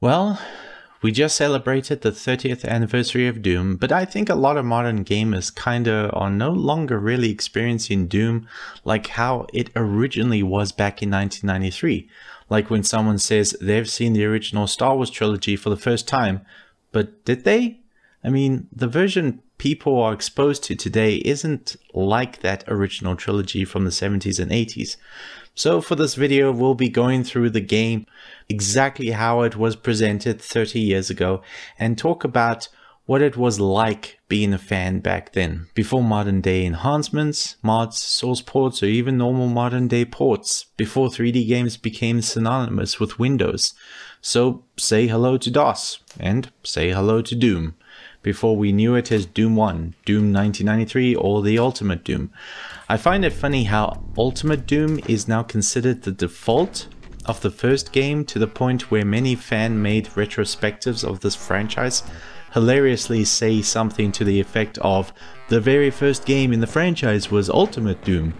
Well, we just celebrated the 30th anniversary of Doom, but I think a lot of modern gamers kinda are no longer really experiencing Doom like how it originally was back in 1993. Like when someone says they've seen the original Star Wars trilogy for the first time, but did they? I mean, the version people are exposed to today isn't like that original trilogy from the 70s and 80s. So for this video, we'll be going through the game, exactly how it was presented 30 years ago, and talk about what it was like being a fan back then, before modern day enhancements, mods, source ports, or even normal modern day ports, before 3D games became synonymous with Windows. So say hello to DOS, and say hello to Doom, before we knew it as Doom 1, Doom 1993, or the Ultimate Doom. I find it funny how Ultimate Doom is now considered the default of the first game, to the point where many fan-made retrospectives of this franchise hilariously say something to the effect of the very first game in the franchise was Ultimate Doom,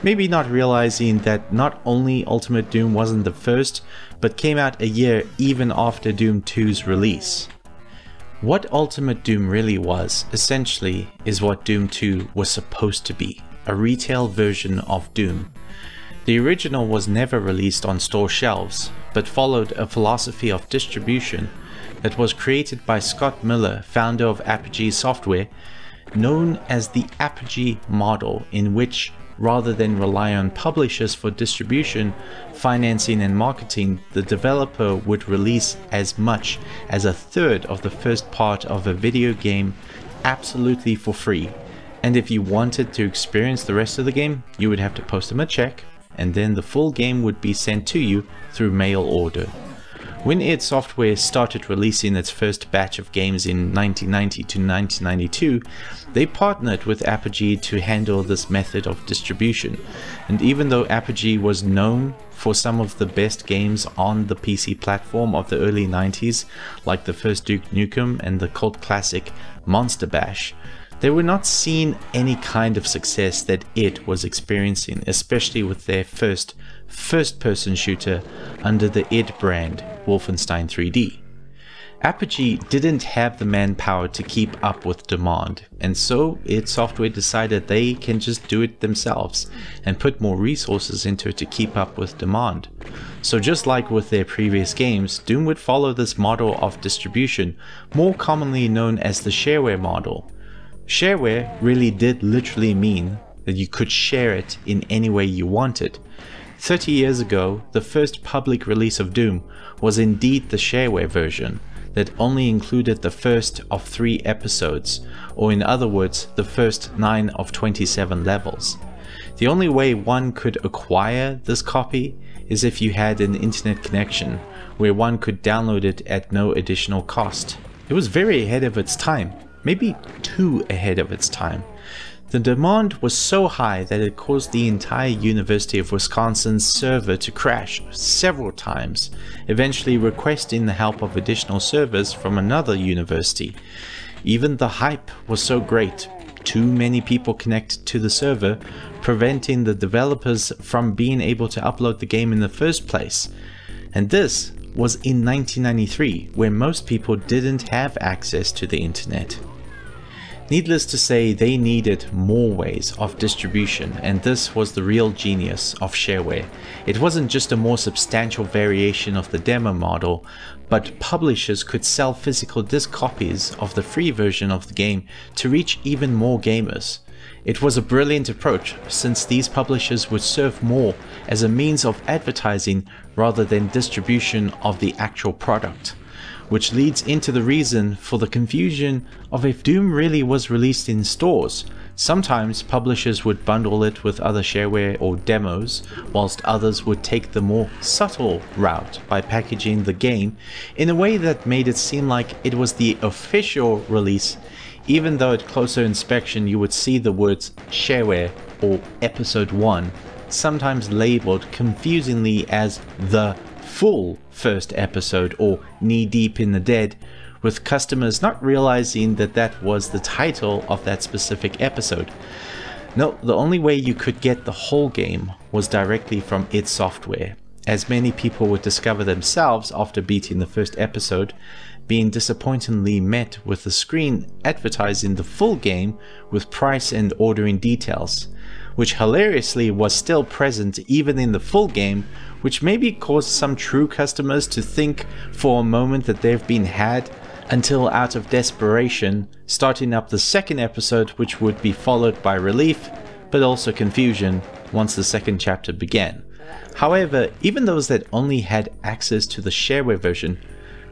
maybe not realizing that not only Ultimate Doom wasn't the first, but came out a year even after Doom 2's release. What Ultimate Doom really was, essentially, is what Doom 2 was supposed to be, a retail version of Doom. The original was never released on store shelves, but followed a philosophy of distribution that was created by Scott Miller, founder of Apogee Software, known as the Apogee model, in which, rather than rely on publishers for distribution, financing and marketing, the developer would release as much as a third of the first part of a video game absolutely for free. And if you wanted to experience the rest of the game, you would have to post them a check, and then the full game would be sent to you through mail order. When id Software started releasing its first batch of games in 1990 to 1992, they partnered with Apogee to handle this method of distribution. And even though Apogee was known for some of the best games on the PC platform of the early 90s, like the first Duke Nukem and the cult classic Monster Bash, they were not seeing any kind of success that id was experiencing, especially with their first-person shooter under the id brand, Wolfenstein 3D. Apogee didn't have the manpower to keep up with demand, and so id Software decided they can just do it themselves and put more resources into it to keep up with demand. So just like with their previous games, Doom would follow this model of distribution, more commonly known as the shareware model. Shareware really did literally mean that you could share it in any way you wanted. 30 years ago, the first public release of Doom was indeed the shareware version that only included the first of 3 episodes, or in other words, the first 9 of 27 levels. The only way one could acquire this copy is if you had an internet connection, where one could download it at no additional cost. It was very ahead of its time, maybe too ahead of its time. The demand was so high that it caused the entire University of Wisconsin's server to crash several times, eventually requesting the help of additional servers from another university. Even the hype was so great, too many people connected to the server, preventing the developers from being able to upload the game in the first place. And this was in 1993, where most people didn't have access to the internet. Needless to say, they needed more ways of distribution, and this was the real genius of shareware. It wasn't just a more substantial variation of the demo model, but publishers could sell physical disc copies of the free version of the game to reach even more gamers. It was a brilliant approach, since these publishers would serve more as a means of advertising rather than distribution of the actual product. Which leads into the reason for the confusion of if Doom really was released in stores. Sometimes publishers would bundle it with other shareware or demos, whilst others would take the more subtle route by packaging the game in a way that made it seem like it was the official release, even though at closer inspection you would see the words shareware or episode 1 sometimes labeled confusingly as the full first episode or Knee Deep in the Dead, with customers not realizing that that was the title of that specific episode. No, the only way you could get the whole game was directly from id Software, as many people would discover themselves after beating the first episode, being disappointingly met with the screen advertising the full game with price and ordering details, which hilariously was still present even in the full game, which maybe caused some true customers to think for a moment that they've been had, until out of desperation, starting up the second episode, which would be followed by relief, but also confusion once the second chapter began. However, even those that only had access to the shareware version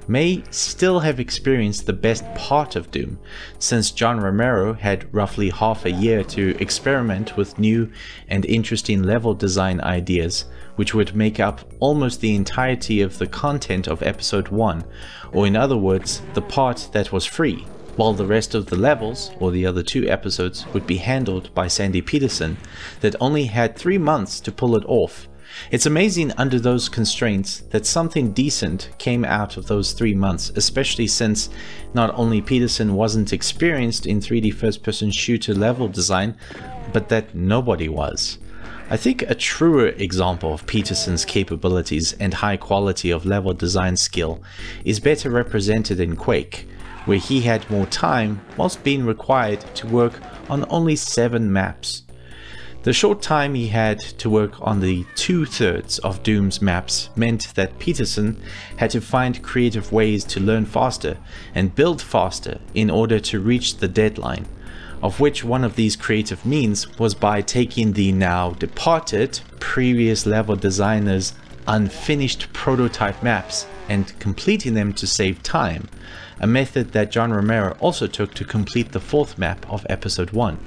may still have experienced the best part of Doom, since John Romero had roughly half a year to experiment with new and interesting level design ideas, which would make up almost the entirety of the content of episode 1, or in other words, the part that was free, while the rest of the levels, or the other 2 episodes, would be handled by Sandy Petersen, that only had 3 months to pull it off. It's amazing under those constraints that something decent came out of those 3 months, especially since not only Petersen wasn't experienced in 3D first-person shooter level design, but that nobody was. I think a truer example of Petersen's capabilities and high quality of level design skill is better represented in Quake, where he had more time whilst being required to work on only 7 maps. The short time he had to work on the 2/3 of Doom's maps meant that Petersen had to find creative ways to learn faster and build faster in order to reach the deadline, of which one of these creative means was by taking the now departed previous level designer's unfinished prototype maps and completing them to save time, a method that John Romero also took to complete the 4th map of episode 1.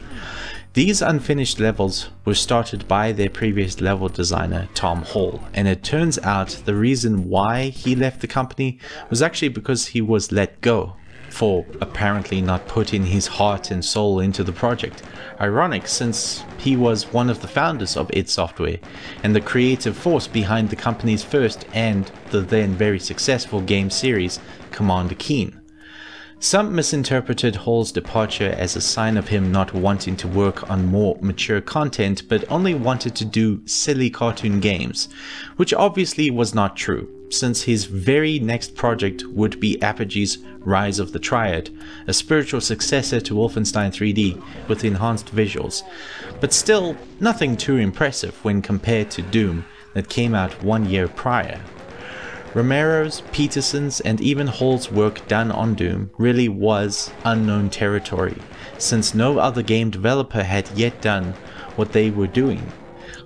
These unfinished levels were started by their previous level designer Tom Hall, and it turns out the reason why he left the company was actually because he was let go for apparently not putting his heart and soul into the project. Ironic, since he was one of the founders of id Software and the creative force behind the company's first and the then very successful game series Commander Keen. Some misinterpreted Hall's departure as a sign of him not wanting to work on more mature content but only wanted to do silly cartoon games, which obviously was not true, since his very next project would be Apogee's Rise of the Triad, a spiritual successor to Wolfenstein 3D with enhanced visuals, but still nothing too impressive when compared to Doom that came out 1 year prior. Romero's, Petersen's, and even Hall's work done on Doom really was unknown territory, since no other game developer had yet done what they were doing.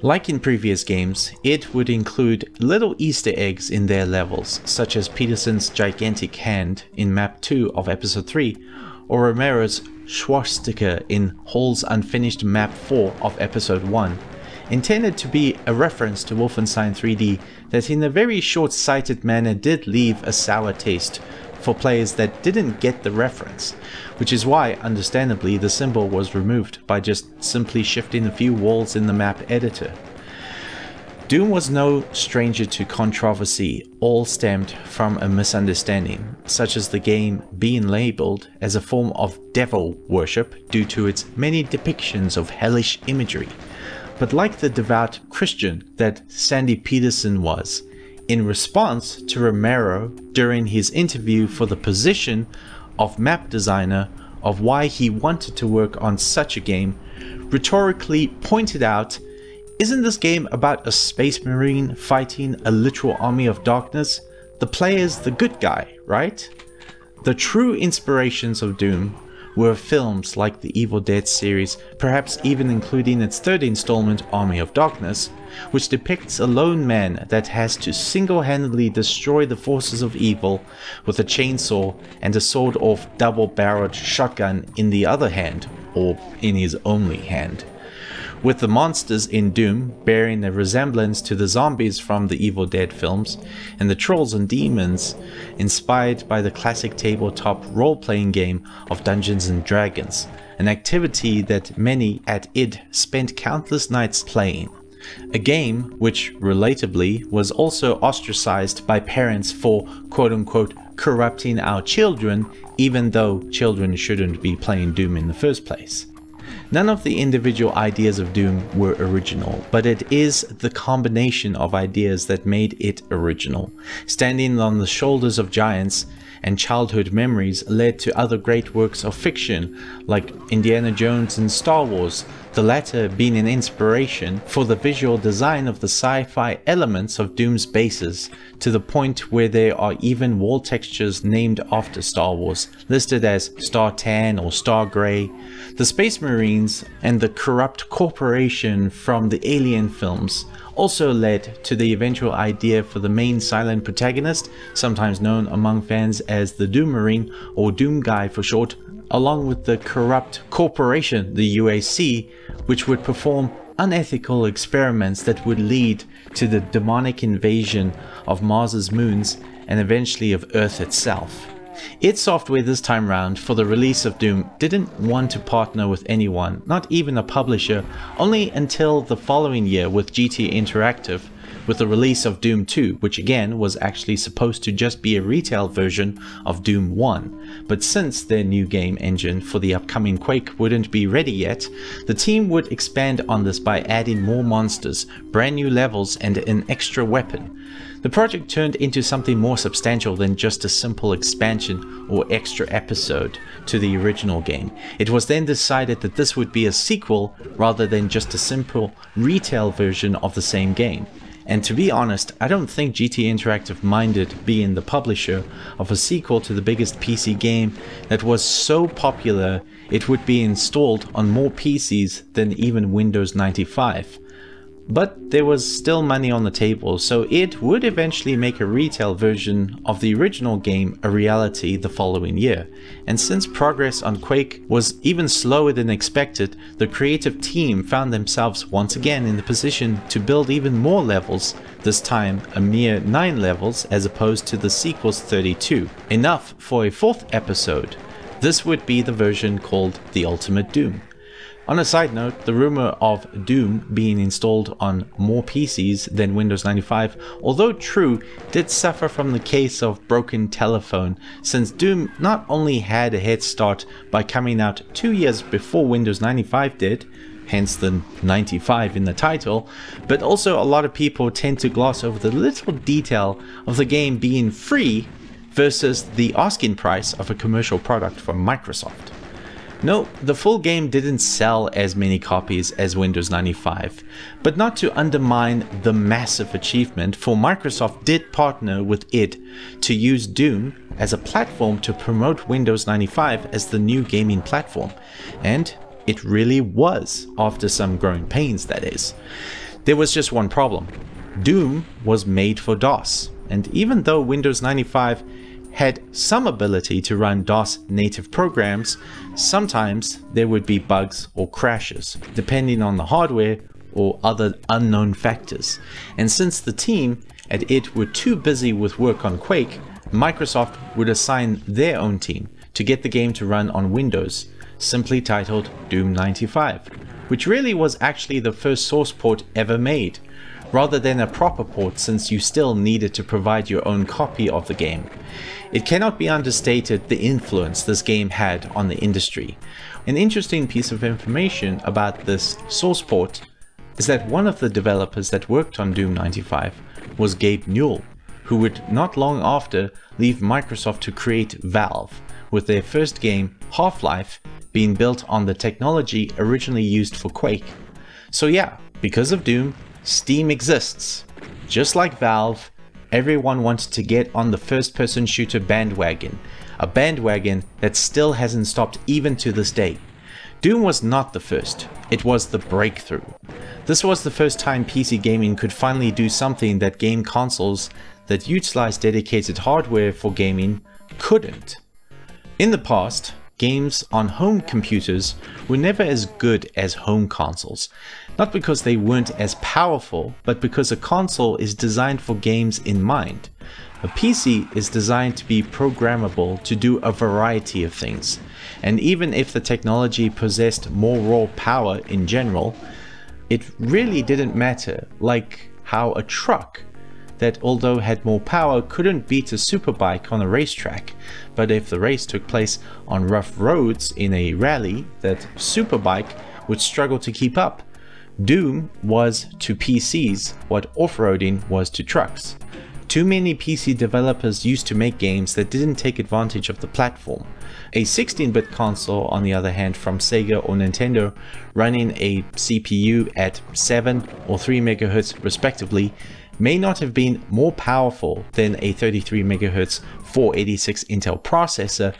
Like in previous games, it would include little Easter eggs in their levels, such as Petersen's gigantic hand in map 2 of episode 3, or Romero's swastika in Hall's unfinished map 4 of episode 1. Intended to be a reference to Wolfenstein 3D that in a very short-sighted manner did leave a sour taste for players that didn't get the reference, which is why, understandably, the symbol was removed by just simply shifting a few walls in the map editor. Doom was no stranger to controversy, all stemmed from a misunderstanding, such as the game being labeled as a form of devil worship due to its many depictions of hellish imagery. But like the devout Christian that Sandy Petersen was, in response to Romero during his interview for the position of map designer of why he wanted to work on such a game, rhetorically pointed out, "Isn't this game about a space marine fighting a literal army of darkness? The player's the good guy, right?" The true inspirations of Doom were films like the Evil Dead series, perhaps even including its 3rd installment, Army of Darkness, which depicts a lone man that has to single-handedly destroy the forces of evil with a chainsaw and a sawed-off double-barreled shotgun in the other hand, or in his only hand. With the monsters in Doom bearing a resemblance to the zombies from the Evil Dead films, and the trolls and demons inspired by the classic tabletop role-playing game of Dungeons & Dragons, an activity that many at id spent countless nights playing. A game which, relatably, was also ostracized by parents for quote-unquote corrupting our children, even though children shouldn't be playing Doom in the first place. None of the individual ideas of Doom were original, but it is the combination of ideas that made it original. Standing on the shoulders of giants and childhood memories led to other great works of fiction like Indiana Jones and Star Wars, the latter being an inspiration for the visual design of the sci-fi elements of Doom's bases, to the point where there are even wall textures named after Star Wars, listed as Star Tan or Star Grey. The Space Marines and the corrupt corporation from the Alien films also led to the eventual idea for the main silent protagonist, sometimes known among fans as the Doom Marine or Doom Guy for short, along with the corrupt corporation, the UAC, which would perform unethical experiments that would lead to the demonic invasion of Mars's moons and eventually of Earth itself. id Software this time round for the release of Doom didn't want to partner with anyone, not even a publisher, only until the following year with GT Interactive, with the release of Doom 2, which again was actually supposed to just be a retail version of Doom 1. But since their new game engine for the upcoming Quake wouldn't be ready yet, the team would expand on this by adding more monsters, brand new levels and an extra weapon. The project turned into something more substantial than just a simple expansion or extra episode to the original game. It was then decided that this would be a sequel rather than just a simple retail version of the same game. And to be honest, I don't think GT Interactive minded being the publisher of a sequel to the biggest PC game that was so popular it would be installed on more PCs than even Windows 95. But there was still money on the table, so it would eventually make a retail version of the original game a reality the following year. And since progress on Quake was even slower than expected, the creative team found themselves once again in the position to build even more levels, this time a mere 9 levels as opposed to the sequel's 32. Enough for a 4th episode. This would be the version called The Ultimate Doom. On a side note, the rumor of Doom being installed on more PCs than Windows 95, although true, did suffer from the case of broken telephone, since Doom not only had a head start by coming out 2 years before Windows 95 did, hence the 95 in the title, but also a lot of people tend to gloss over the little detail of the game being free versus the asking price of a commercial product from Microsoft. No, the full game didn't sell as many copies as Windows 95, but not to undermine the massive achievement, for Microsoft did partner with id to use Doom as a platform to promote Windows 95 as the new gaming platform, and it really was, after some growing pains that is. There was just one problem. Doom was made for DOS, and even though Windows 95 had some ability to run DOS native programs, sometimes there would be bugs or crashes, depending on the hardware or other unknown factors. And since the team at id were too busy with work on Quake, Microsoft would assign their own team to get the game to run on Windows, simply titled Doom 95, which really was actually the first source port ever made, rather than a proper port, since you still needed to provide your own copy of the game. It cannot be understated the influence this game had on the industry. An interesting piece of information about this source port is that one of the developers that worked on Doom 95 was Gabe Newell, who would not long after leave Microsoft to create Valve, with their first game, Half-Life, being built on the technology originally used for Quake. So yeah, because of Doom, Steam exists. Just like Valve, everyone wanted to get on the first-person shooter bandwagon, a bandwagon that still hasn't stopped even to this day. Doom was not the first, it was the breakthrough. This was the first time PC gaming could finally do something that game consoles that utilized dedicated hardware for gaming couldn't. In the past, games on home computers were never as good as home consoles, not because they weren't as powerful, but because a console is designed for games in mind. A PC is designed to be programmable to do a variety of things, and even if the technology possessed more raw power in general, it really didn't matter, like how a truck that, although had more power, couldn't beat a superbike on a racetrack, but if the race took place on rough roads in a rally, that superbike would struggle to keep up. Doom was to PCs what off-roading was to trucks. Too many PC developers used to make games that didn't take advantage of the platform. A 16-bit console, on the other hand, from Sega or Nintendo, running a CPU at 7 or 3 MHz respectively, may not have been more powerful than a 33 MHz 486 Intel processor,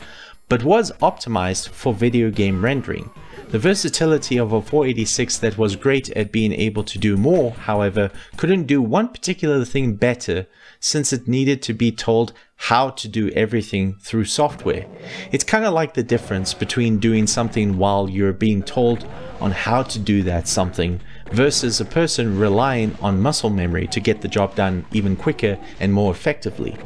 but was optimized for video game rendering. The versatility of a 486 that was great at being able to do more, however, couldn't do one particular thing better, since it needed to be told how to do everything through software. It's kind of like the difference between doing something while you're being told on how to do that something versus a person relying on muscle memory to get the job done even quicker and more effectively.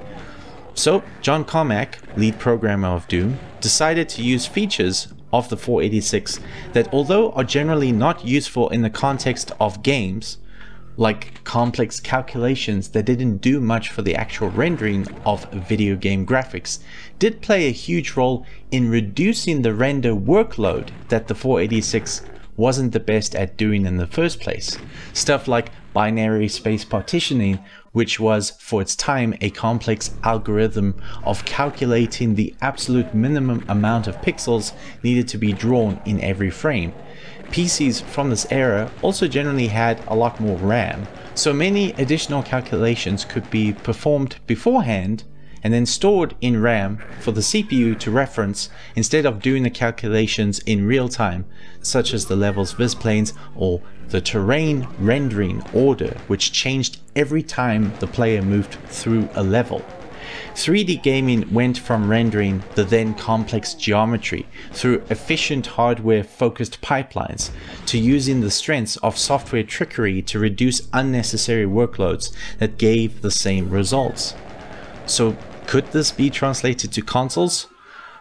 So John Carmack, lead programmer of Doom, decided to use features of the 486 that, although are generally not useful in the context of games, like complex calculations that didn't do much for the actual rendering of video game graphics, did play a huge role in reducing the render workload that the 486 wasn't the best at doing in the first place. Stuff like binary space partitioning, which was for its time a complex algorithm of calculating the absolute minimum amount of pixels needed to be drawn in every frame. PCs from this era also generally had a lot more RAM, so many additional calculations could be performed beforehand and then stored in RAM for the CPU to reference instead of doing the calculations in real time, such as the levels visplanes or the terrain rendering order, which changed every time the player moved through a level. 3D gaming went from rendering the then complex geometry through efficient hardware-focused pipelines to using the strengths of software trickery to reduce unnecessary workloads that gave the same results. So could this be translated to consoles?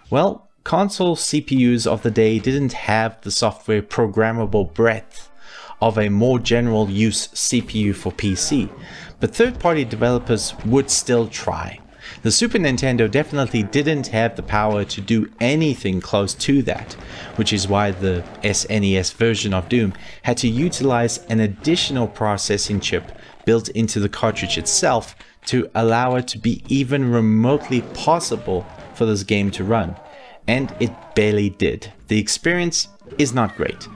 Well, console CPUs of the day didn't have the software programmable breadth of a more general use CPU for PC, but third-party developers would still try. The Super Nintendo definitely didn't have the power to do anything close to that, which is why the SNES version of Doom had to utilize an additional processing chip built into the cartridge itself to allow it to be even remotely possible for this game to run. And it barely did. The experience is not great.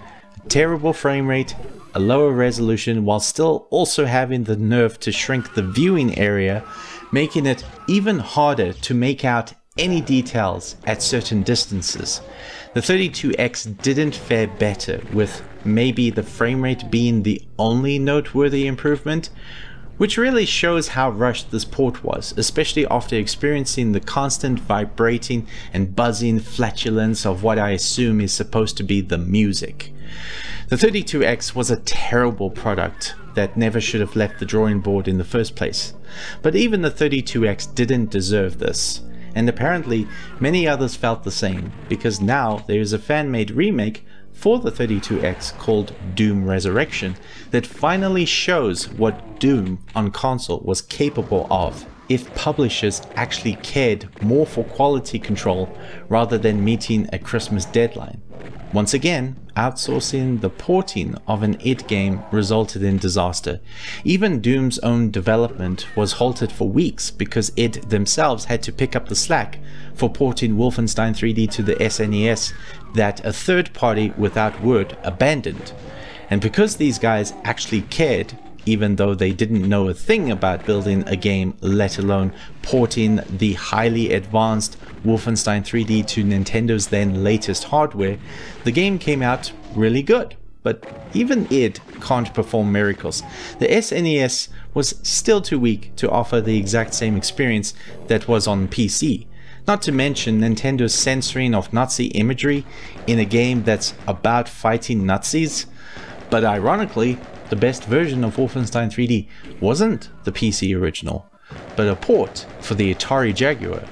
A terrible frame rate, a lower resolution, while still also having the nerve to shrink the viewing area, making it even harder to make out any details at certain distances. The 32X didn't fare better, with maybe the frame rate being the only noteworthy improvement, which really shows how rushed this port was, especially after experiencing the constant vibrating and buzzing flatulence of what I assume is supposed to be the music. The 32X was a terrible product that never should have left the drawing board in the first place. But even the 32X didn't deserve this, and apparently many others felt the same, because now there is a fan-made remake for the 32X called Doom Resurrection that finally shows what Doom on console was capable of if publishers actually cared more for quality control rather than meeting a Christmas deadline. Once again, outsourcing the porting of an id game resulted in disaster. Even Doom's own development was halted for weeks because id themselves had to pick up the slack for porting Wolfenstein 3D to the SNES that a third party Without Word abandoned. And because these guys actually cared, even though they didn't know a thing about building a game, let alone porting the highly advanced Wolfenstein 3D to Nintendo's then latest hardware, the game came out really good. But even id can't perform miracles. The SNES was still too weak to offer the exact same experience that was on PC. Not to mention Nintendo's censoring of Nazi imagery in a game that's about fighting Nazis. But ironically, the best version of Wolfenstein 3D wasn't the PC original, but a port for the Atari Jaguar.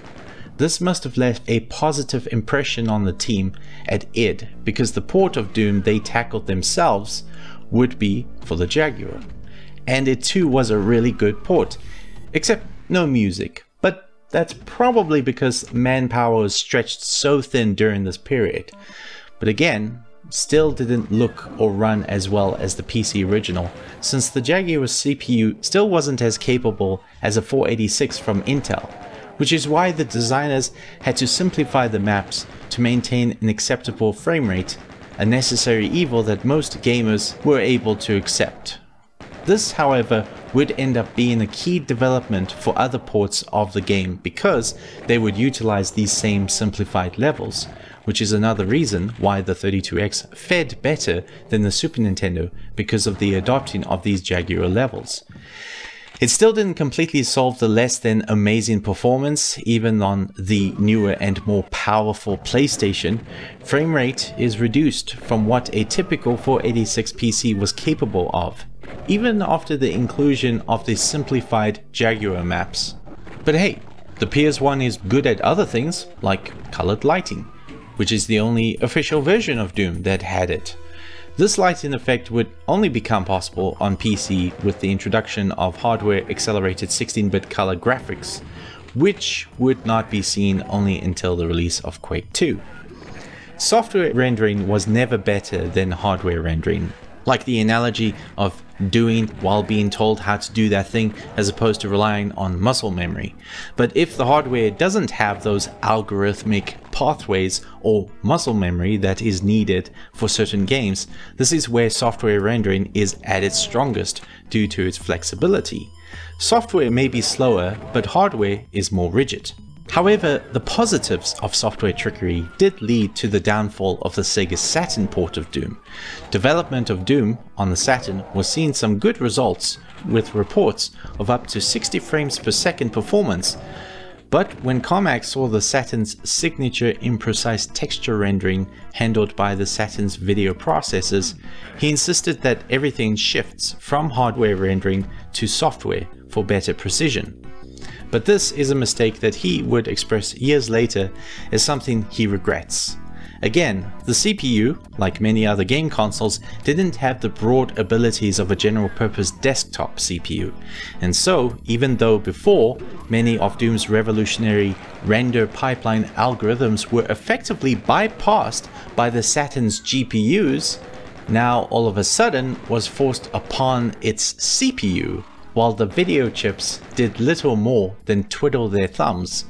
This must have left a positive impression on the team at id, because the port of Doom they tackled themselves would be for the Jaguar. And it too was a really good port, except no music, but that's probably because manpower was stretched so thin during this period. But again, still didn't look or run as well as the PC original, since the Jaguar CPU still wasn't as capable as a 486 from Intel, which is why the designers had to simplify the maps to maintain an acceptable frame rate, a necessary evil that most gamers were able to accept. This, however, would end up being a key development for other ports of the game because they would utilize these same simplified levels, which is another reason why the 32X fared better than the Super Nintendo because of the adopting of these Jaguar levels. It still didn't completely solve the less than amazing performance. Even on the newer and more powerful PlayStation, frame rate is reduced from what a typical 486 PC was capable of, even after the inclusion of the simplified Jaguar maps. But hey, the PS1 is good at other things like colored lighting, which is the only official version of Doom that had it. This lighting effect would only become possible on PC with the introduction of hardware accelerated 16-bit color graphics, which would not be seen only until the release of Quake 2. Software rendering was never better than hardware rendering, like the analogy of doing while being told how to do that thing as opposed to relying on muscle memory. But if the hardware doesn't have those algorithmic pathways or muscle memory that is needed for certain games, this is where software rendering is at its strongest due to its flexibility. Software may be slower, but hardware is more rigid. However, the positives of software trickery did lead to the downfall of the Sega Saturn port of Doom. Development of Doom on the Saturn was seeing some good results, with reports of up to 60 frames per second performance. But when Carmack saw the Saturn's signature imprecise texture rendering handled by the Saturn's video processors, he insisted that everything shifts from hardware rendering to software for better precision. But this is a mistake that he would express years later as something he regrets. Again, the CPU, like many other game consoles, didn't have the broad abilities of a general purpose desktop CPU. And so, even though before, many of Doom's revolutionary render pipeline algorithms were effectively bypassed by the Saturn's GPUs, now all of a sudden was forced upon its CPU, while the video chips did little more than twiddle their thumbs.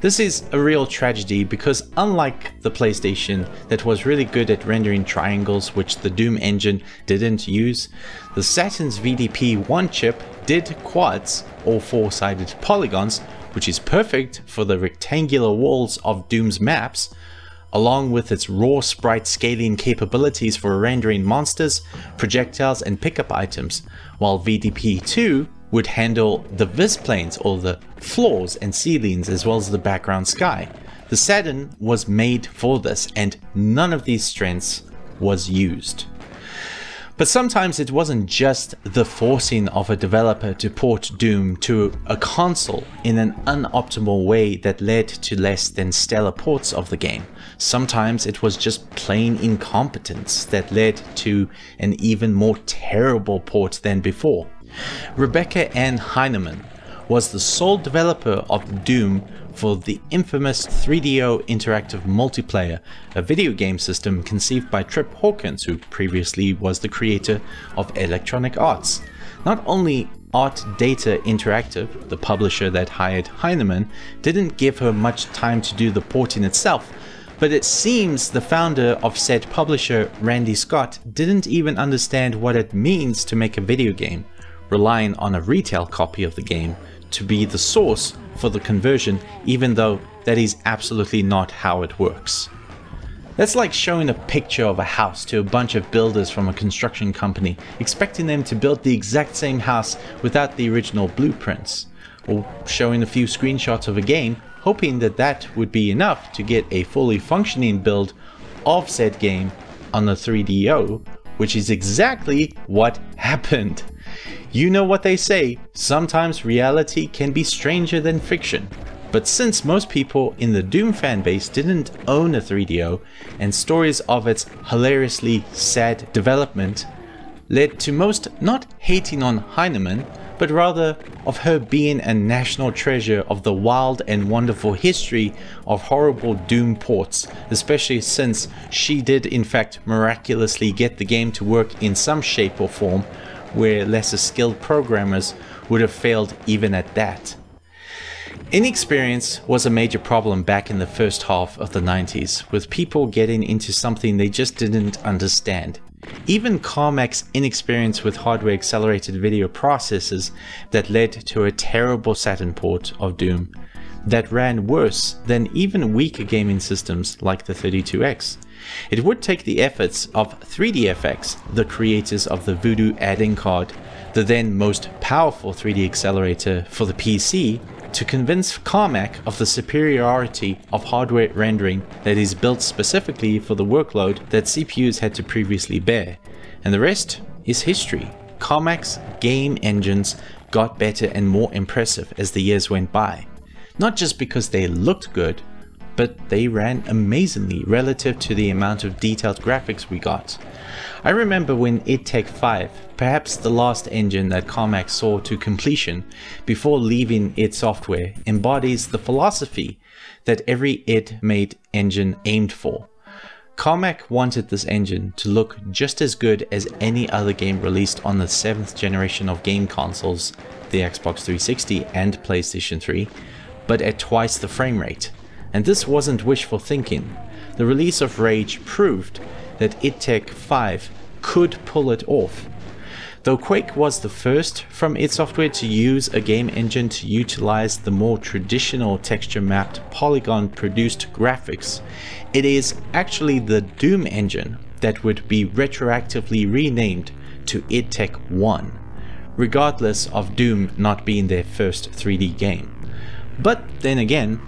This is a real tragedy because unlike the PlayStation that was really good at rendering triangles, which the Doom engine didn't use, the Saturn's VDP-1 chip did quads or four-sided polygons, which is perfect for the rectangular walls of Doom's maps, along with its raw sprite scaling capabilities for rendering monsters, projectiles and pickup items, while VDP-2 would handle the vis planes or the floors and ceilings as well as the background sky. The Saturn was made for this and none of these strengths was used. But sometimes it wasn't just the forcing of a developer to port Doom to a console in an unoptimal way that led to less than stellar ports of the game. Sometimes it was just plain incompetence that led to an even more terrible port than before. Rebecca Ann Heinemann was the sole developer of Doom for the infamous 3DO Interactive Multiplayer, a video game system conceived by Trip Hawkins, who previously was the creator of Electronic Arts. Not only Art Data Interactive, the publisher that hired Heinemann, didn't give her much time to do the porting itself, but it seems the founder of said publisher, Randy Scott, didn't even understand what it means to make a video game, relying on a retail copy of the game to be the source for the conversion, even though that is absolutely not how it works. That's like showing a picture of a house to a bunch of builders from a construction company, expecting them to build the exact same house without the original blueprints, or showing a few screenshots of a game, hoping that that would be enough to get a fully functioning build of said game on the 3DO, which is exactly what happened. You know what they say, sometimes reality can be stranger than fiction. But since most people in the Doom fanbase didn't own a 3DO, and stories of its hilariously sad development led to most not hating on Heinemann, but rather of her being a national treasure of the wild and wonderful history of horrible Doom ports, especially since she did in fact miraculously get the game to work in some shape or form, where lesser skilled programmers would have failed even at that. Inexperience was a major problem back in the first half of the 90s, with people getting into something they just didn't understand. Even Carmack's inexperience with hardware accelerated video processors that led to a terrible Saturn port of Doom that ran worse than even weaker gaming systems like the 32X. It would take the efforts of 3DFX, the creators of the Voodoo add-in card, the then most powerful 3D accelerator for the PC, to convince Carmack of the superiority of hardware rendering that is built specifically for the workload that CPUs had to previously bear. And the rest is history. Carmack's game engines got better and more impressive as the years went by. Not just because they looked good, but they ran amazingly relative to the amount of detailed graphics we got. I remember when id Tech 5, perhaps the last engine that Carmack saw to completion before leaving id Software, embodies the philosophy that every id-made engine aimed for. Carmack wanted this engine to look just as good as any other game released on the 7th generation of game consoles, the Xbox 360 and PlayStation 3, but at twice the frame rate. And this wasn't wishful thinking. The release of Rage proved that id Tech 5 could pull it off. Though Quake was the first from id Software to use a game engine to utilize the more traditional texture-mapped, polygon-produced graphics, it is actually the Doom engine that would be retroactively renamed to id Tech 1, regardless of Doom not being their first 3D game. But then again,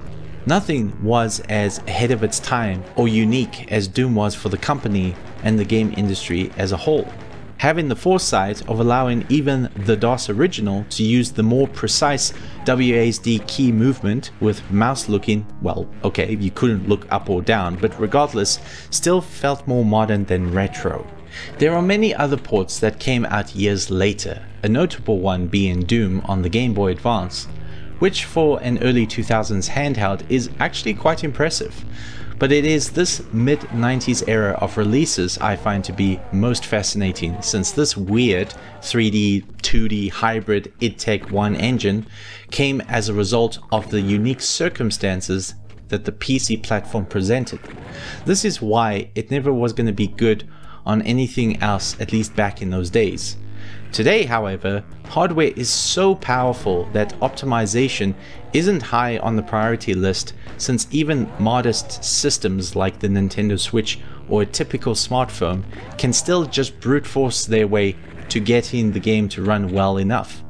nothing was as ahead of its time or unique as Doom was for the company and the game industry as a whole. Having the foresight of allowing even the DOS original to use the more precise WASD key movement with mouse looking, well, okay, you couldn't look up or down, but regardless, still felt more modern than retro. There are many other ports that came out years later, a notable one being Doom on the Game Boy Advance, which for an early 2000s handheld is actually quite impressive. But it is this mid-90s era of releases I find to be most fascinating, since this weird 3D, 2D hybrid id Tech 1 engine came as a result of the unique circumstances that the PC platform presented. This is why it never was going to be good on anything else, at least back in those days. Today, however, hardware is so powerful that optimization isn't high on the priority list, since even modest systems like the Nintendo Switch or a typical smartphone can still just brute force their way to getting the game to run well enough.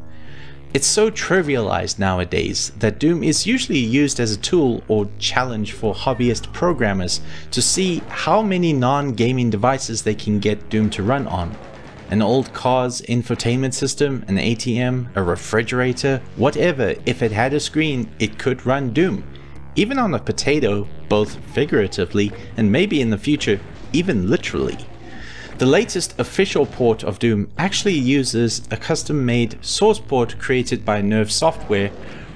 It's so trivialized nowadays that Doom is usually used as a tool or challenge for hobbyist programmers to see how many non-gaming devices they can get Doom to run on. An old car's infotainment system, an ATM, a refrigerator, whatever, if it had a screen, it could run Doom. Even on a potato, both figuratively and maybe in the future, even literally. The latest official port of Doom actually uses a custom-made source port created by Nerve Software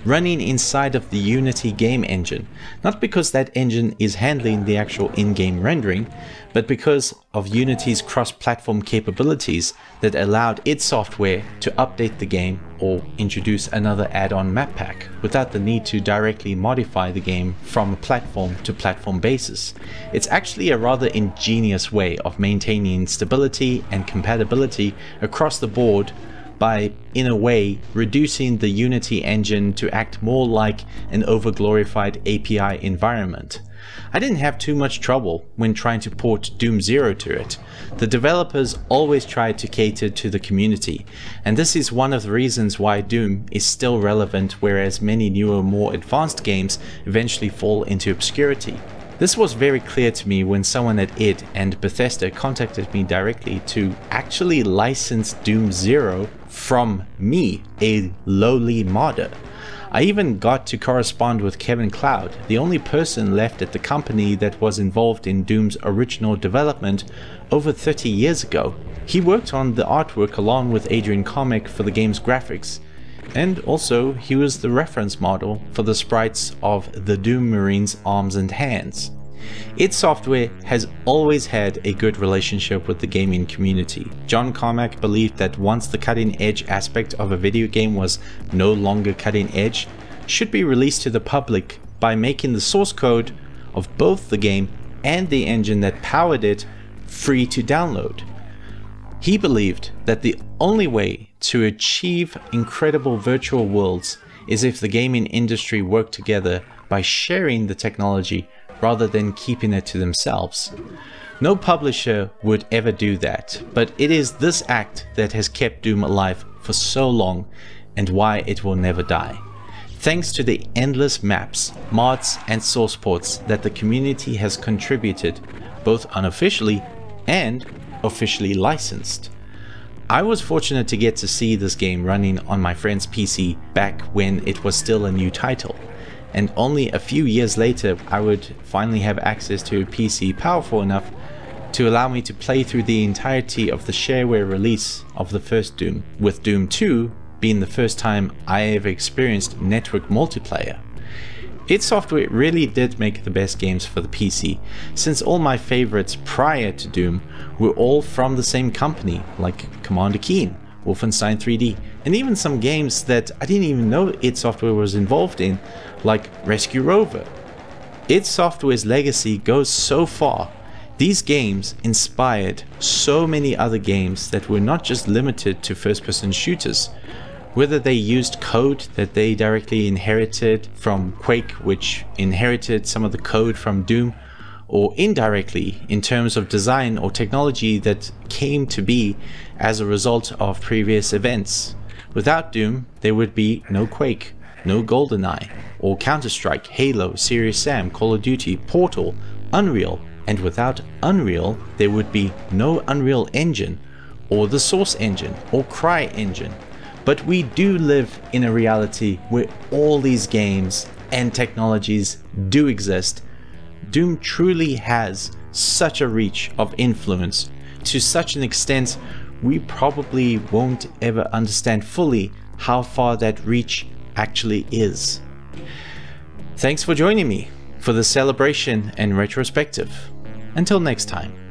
running inside of the Unity game engine, not because that engine is handling the actual in-game rendering, but because of Unity's cross-platform capabilities that allowed id Software to update the game or introduce another add-on map pack without the need to directly modify the game from a platform to platform basis. It's actually a rather ingenious way of maintaining stability and compatibility across the board by, in a way, reducing the Unity engine to act more like an overglorified API environment. I didn't have too much trouble when trying to port Doom 0 to it. The developers always tried to cater to the community, and this is one of the reasons why Doom is still relevant, whereas many newer, more advanced games eventually fall into obscurity. This was very clear to me when someone at id and Bethesda contacted me directly to actually license Doom 0 from me, a lowly modder. I even got to correspond with Kevin Cloud, the only person left at the company that was involved in Doom's original development over 30 years ago. He worked on the artwork along with Adrian Carmack for the game's graphics, and also he was the reference model for the sprites of the Doom Marine's arms and hands. id Software has always had a good relationship with the gaming community. John Carmack believed that once the cutting edge aspect of a video game was no longer cutting edge, it should be released to the public by making the source code of both the game and the engine that powered it free to download. He believed that the only way to achieve incredible virtual worlds is if the gaming industry worked together by sharing the technology rather than keeping it to themselves. No publisher would ever do that, but it is this act that has kept Doom alive for so long and why it will never die. Thanks to the endless maps, mods and source ports that the community has contributed, both unofficially and officially licensed. I was fortunate to get to see this game running on my friend's PC back when it was still a new title, and only a few years later I would finally have access to a PC powerful enough to allow me to play through the entirety of the shareware release of the first Doom, with Doom 2 being the first time I ever experienced network multiplayer. id Software really did make the best games for the PC, since all my favorites prior to Doom were all from the same company, like Commander Keen, Wolfenstein 3D, and even some games that I didn't even know id Software was involved in, like Rescue Rover. id Software's legacy goes so far. These games inspired so many other games that were not just limited to first-person shooters. Whether they used code that they directly inherited from Quake, which inherited some of the code from Doom, or indirectly in terms of design or technology that came to be as a result of previous events. Without Doom, there would be no Quake, no GoldenEye, or Counter-Strike, Halo, Serious Sam, Call of Duty, Portal, Unreal, and without Unreal, there would be no Unreal Engine, or the Source Engine, or CryEngine. But we do live in a reality where all these games and technologies do exist. Doom truly has such a reach of influence, to such an extent we probably won't ever understand fully how far that reach actually is. Thanks for joining me for the celebration and retrospective. Until next time.